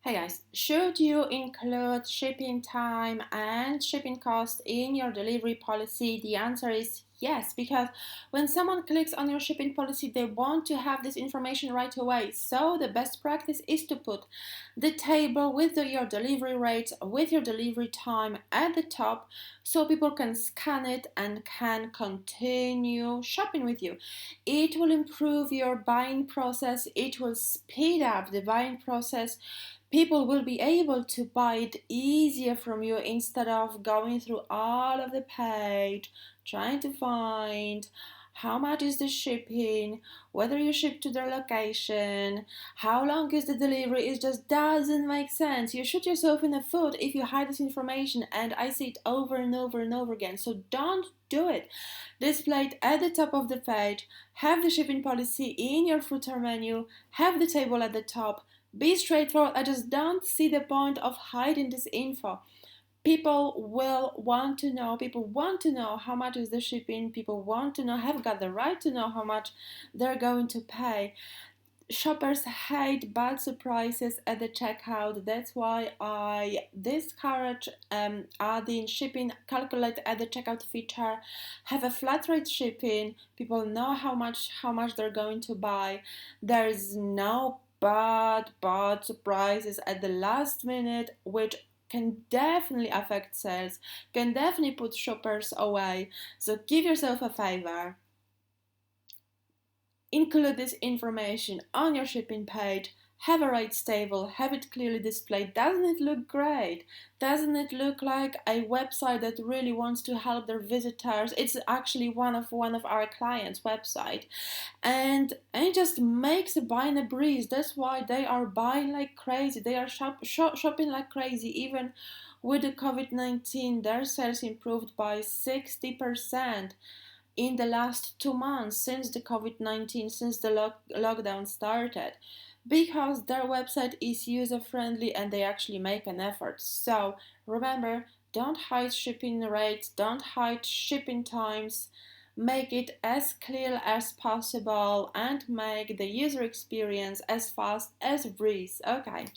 Hey guys, should you include shipping time and shipping cost in your delivery policy? The answer is yes, because when someone clicks on your shipping policy, they want to have this information right away. So the best practice is to put the table with your delivery rate, with your delivery time at the top, so people can scan it and can continue shopping with you. It will improve your buying process, it will speed up the buying process. People will be able to buy it easier from you instead of going through all of the page, trying to find how much is the shipping, whether you ship to their location, how long is the delivery. It just doesn't make sense. You shoot yourself in the foot if you hide this information, and I see it over and over and over again. So don't do it. Display it at the top of the page, have the shipping policy in your footer menu, have the table at the top. Be straightforward. I just don't see the point of hiding this info. People will want to know. People want to know how much is the shipping. People want to know, have got the right to know how much they're going to pay. Shoppers hate bad surprises at the checkout. That's why I discourage adding shipping calculate at the checkout feature. Have a flat rate shipping. People know how much they're going to buy. There is no bad surprises at the last minute, which can definitely affect sales, can definitely put shoppers away. So give yourself a favor. Include this information on your shipping page. Have a rates table, have it clearly displayed. Doesn't it look great? Doesn't it look like a website that really wants to help their visitors? It's actually one of our clients' website, and it just makes buying a breeze. That's why they are buying like crazy. They are shopping like crazy. Even with the COVID-19, their sales improved by 60% in the last 2 months since the COVID-19, since the lockdown started, because their website is user friendly and they actually make an effort. So remember, don't hide shipping rates, don't hide shipping times. Make it as clear as possible and make the user experience as fast as breeze. Okay.